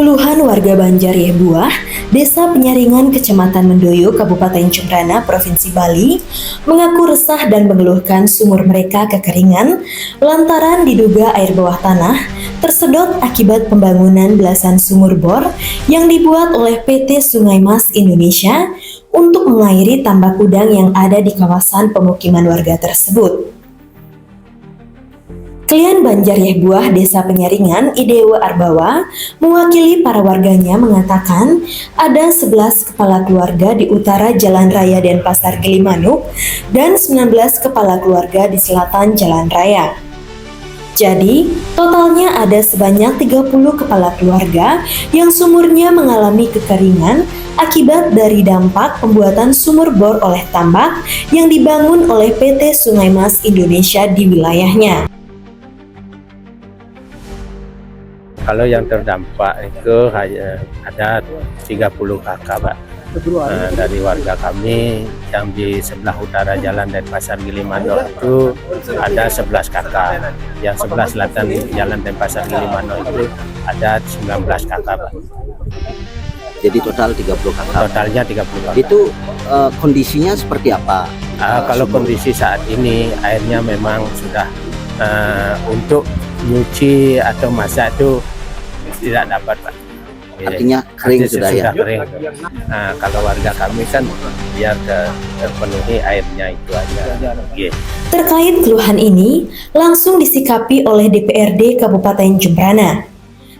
Puluhan warga Banjaryebuah, Desa Penyaringan, Kecamatan Mendoyo, Kabupaten Jembrana, Provinsi Bali, mengaku resah dan mengeluhkan sumur mereka kekeringan lantaran diduga air bawah tanah tersedot akibat pembangunan belasan sumur bor yang dibuat oleh PT Sungai Mas Indonesia untuk mengairi tambak udang yang ada di kawasan pemukiman warga tersebut. Klien Banjaryebuah Desa Penyaringan, Idewa Arbawa, mewakili para warganya mengatakan ada 11 kepala keluarga di utara Jalan Raya Denpasar Gilimanuk dan 19 kepala keluarga di selatan Jalan Raya. Jadi, totalnya ada sebanyak 30 kepala keluarga yang sumurnya mengalami kekeringan akibat dari dampak pembuatan sumur bor oleh tambak yang dibangun oleh PT Sungai Mas Indonesia di wilayahnya. Kalau yang terdampak itu hanya ada 30 kakak, Pak. Dari warga kami yang di sebelah utara Jalan Denpasar Gilimanuk itu ada 11 kakak. Yang sebelah selatan Jalan Denpasar Gilimanuk itu ada 19 kakak, Pak. Jadi total 30 kakak. Totalnya 30 kakak. Itu kondisinya seperti apa? Kalau kondisi saat ini airnya memang sudah untuk nyuci atau masak itu tidak dapat, Pak. Artinya kering sudah ya? Kering. Nah, kalau warga kami kan biar terpenuhi airnya itu aja. Terkait keluhan ini langsung disikapi oleh DPRD Kabupaten Jembrana,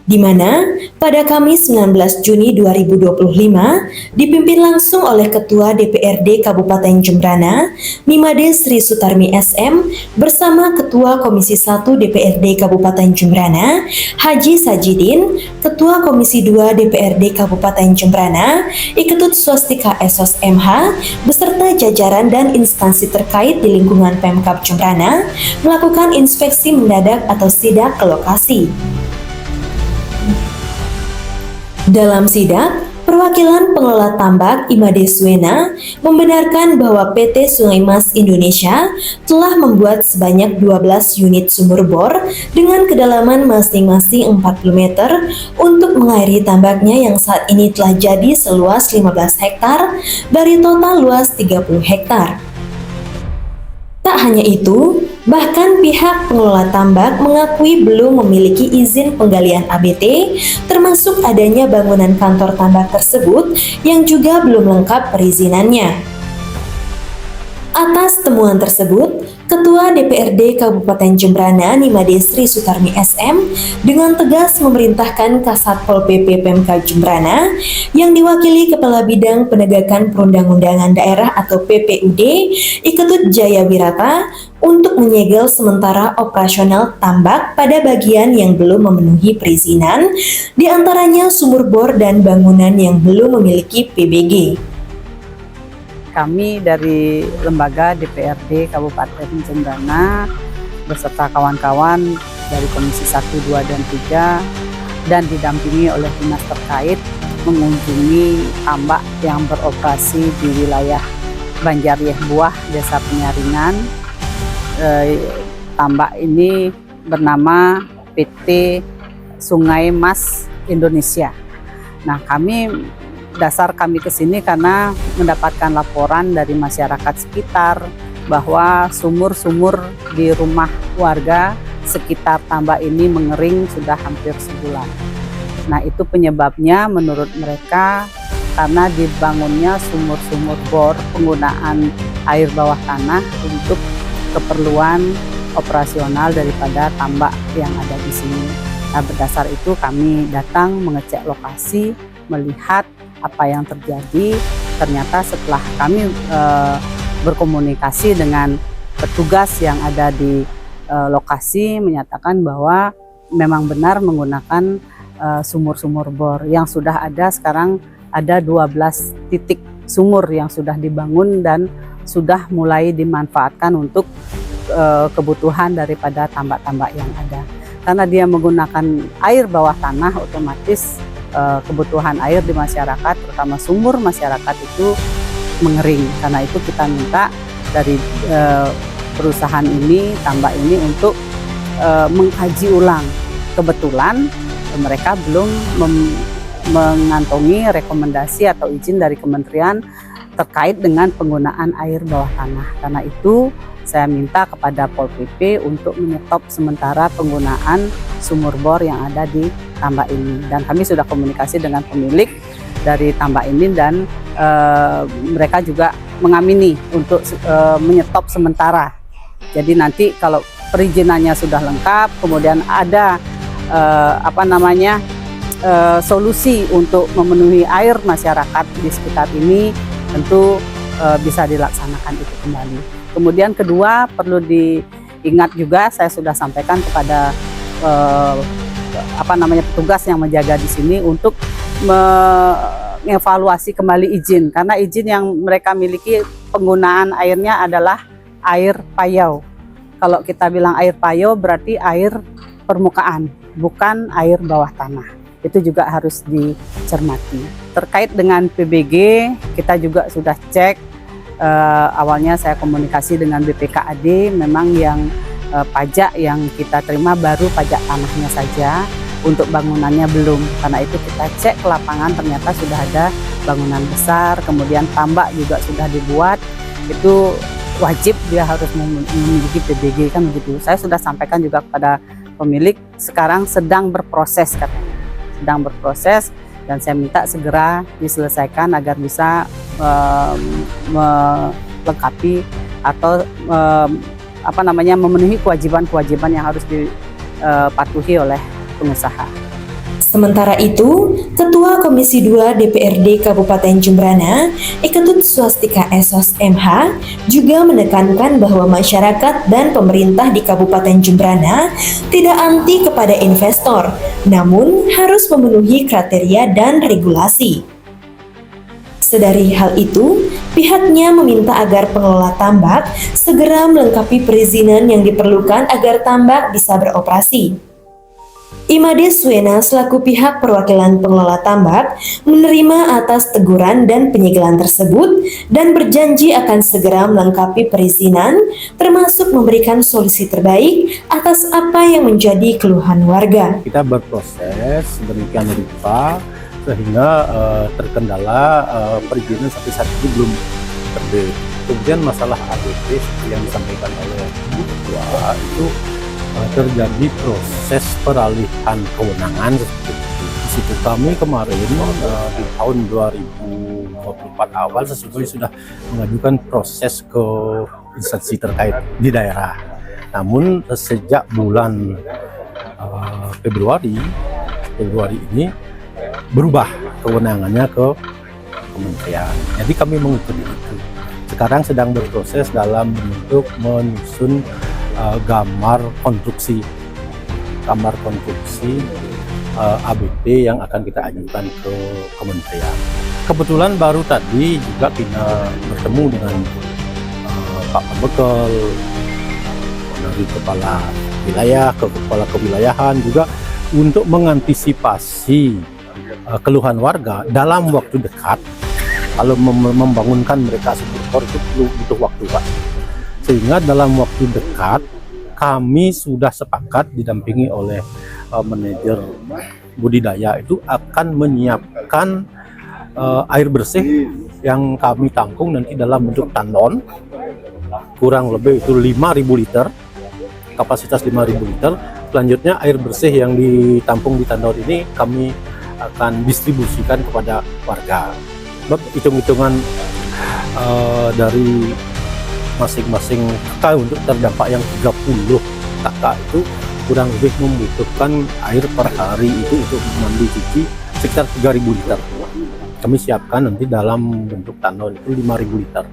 di mana pada Kamis 19 Juni 2025 dipimpin langsung oleh Ketua DPRD Kabupaten Jembrana, Nimade Sri Sutarmi SM, bersama Ketua Komisi 1 DPRD Kabupaten Jembrana, Haji Sajidin, Ketua Komisi 2 DPRD Kabupaten Jembrana, Iketut Swastika Esos MH, beserta jajaran dan instansi terkait di lingkungan Pemkab Jembrana, melakukan inspeksi mendadak atau sidak ke lokasi. Dalam sidak, perwakilan pengelola tambak Imade Swena membenarkan bahwa PT Sungai Mas Indonesia telah membuat sebanyak 12 unit sumur bor dengan kedalaman masing-masing 40 meter untuk mengairi tambaknya yang saat ini telah jadi seluas 15 hektar dari total luas 30 hektar. Tak hanya itu, bahkan pihak pengelola tambak mengakui belum memiliki izin penggalian ABT, termasuk adanya bangunan kantor tambak tersebut yang juga belum lengkap perizinannya. Atas temuan tersebut, Ketua DPRD Kabupaten Jembrana Nimade Sri Sutarmi SM dengan tegas memerintahkan Kasatpol PP Pemkab Jembrana yang diwakili Kepala Bidang Penegakan Perundang-undangan Daerah atau PPUD Iketut Jaya Wirata untuk menyegel sementara operasional tambak pada bagian yang belum memenuhi perizinan, diantaranya sumur bor dan bangunan yang belum memiliki PBG. Kami dari lembaga DPRD Kabupaten Jembrana beserta kawan-kawan dari Komisi 1, 2, dan 3 dan didampingi oleh dinas terkait mengunjungi tambak yang beroperasi di wilayah Banjaryebuah, Desa Penyaringan. Tambak ini bernama PT Sungai Mas Indonesia. Nah, dasar kami ke sini karena mendapatkan laporan dari masyarakat sekitar bahwa sumur-sumur di rumah warga sekitar tambak ini mengering sudah hampir sebulan. Nah, itu penyebabnya menurut mereka karena dibangunnya sumur-sumur bor penggunaan air bawah tanah untuk keperluan operasional daripada tambak yang ada di sini. Nah, berdasar itu kami datang mengecek lokasi, melihat apa yang terjadi. Ternyata setelah kami berkomunikasi dengan petugas yang ada di lokasi menyatakan bahwa memang benar menggunakan sumur-sumur bor yang sudah ada. Sekarang ada 12 titik sumur yang sudah dibangun dan sudah mulai dimanfaatkan untuk kebutuhan daripada tambak-tambak yang ada. Karena dia menggunakan air bawah tanah, otomatis kebutuhan air di masyarakat, terutama sumur masyarakat itu mengering. Karena itu kita minta dari perusahaan ini, tambak ini untuk mengkaji ulang. Kebetulan mereka belum mengantongi rekomendasi atau izin dari kementerian terkait dengan penggunaan air bawah tanah. Karena itu saya minta kepada Pol PP untuk menyetop sementara penggunaan sumur bor yang ada di tambak ini. Dan kami sudah komunikasi dengan pemilik dari tambak ini dan mereka juga mengamini untuk menyetop sementara. Jadi nanti kalau perizinannya sudah lengkap, kemudian ada solusi untuk memenuhi air masyarakat di sekitar ini, tentu bisa dilaksanakan itu kembali. Kemudian kedua, perlu diingat juga, saya sudah sampaikan kepada petugas yang menjaga di sini untuk mengevaluasi kembali izin, karena izin yang mereka miliki penggunaan airnya adalah air payau. Kalau kita bilang air payau berarti air permukaan, bukan air bawah tanah. Itu juga harus dicermati. Terkait dengan PBG, kita juga sudah cek. Awalnya saya komunikasi dengan BPKAD, memang yang pajak yang kita terima baru pajak tanahnya saja, untuk bangunannya belum. Karena itu kita cek ke lapangan, ternyata sudah ada bangunan besar, kemudian tambak juga sudah dibuat. Itu wajib dia harus memiliki PBG, kan begitu. Saya sudah sampaikan juga kepada pemilik, sekarang sedang berproses katanya. Sedang berproses, dan saya minta segera diselesaikan agar bisa melengkapi atau memenuhi kewajiban-kewajiban yang harus dipatuhi oleh pengusaha. Sementara itu, Ketua Komisi 2 DPRD Kabupaten Jembrana, Eketut Swastika Esos MH, juga menekankan bahwa masyarakat dan pemerintah di Kabupaten Jembrana tidak anti kepada investor, namun harus memenuhi kriteria dan regulasi. Sedari hal itu, pihaknya meminta agar pengelola tambak segera melengkapi perizinan yang diperlukan agar tambak bisa beroperasi. Imades Wena selaku pihak perwakilan pengelola tambak menerima atas teguran dan penyegelan tersebut dan berjanji akan segera melengkapi perizinan, termasuk memberikan solusi terbaik atas apa yang menjadi keluhan warga. Kita berproses demikian rupa sehingga terkendala perizinan sampai saat ini belum terbit. Kemudian masalah ABT yang disampaikan oleh Ketua itu terjadi proses peralihan kewenangan seperti itu. Di situ kami kemarin di tahun 2024 awal sesungguhnya sudah mengajukan proses ke instansi terkait di daerah. Namun sejak bulan Februari ini berubah kewenangannya ke kementerian. Jadi kami mengikuti itu. Sekarang sedang berproses dalam bentuk menyusun gambar konstruksi ABT yang akan kita ajukan ke kementerian. Kebetulan baru tadi juga kita bertemu dengan Pak Pembekel dari kepala wilayah ke kepala kewilayahan juga untuk mengantisipasi keluhan warga dalam waktu dekat. Kalau membangunkan mereka sebelum itu butuh waktu, Pak. Sehingga dalam waktu dekat kami sudah sepakat didampingi oleh manajer budidaya itu akan menyiapkan air bersih yang kami tampung nanti dalam bentuk tandon, kurang lebih itu 5.000 liter, kapasitas 5.000 liter. Selanjutnya air bersih yang ditampung di tandon ini kami akan distribusikan kepada warga. Hitung-hitungan dari masing-masing kakak untuk terdampak yang 30 kakak itu kurang lebih membutuhkan air per hari itu untuk mandi cuci sekitar 3.000 liter. Kami siapkan nanti dalam bentuk tandon itu 5.000 liter.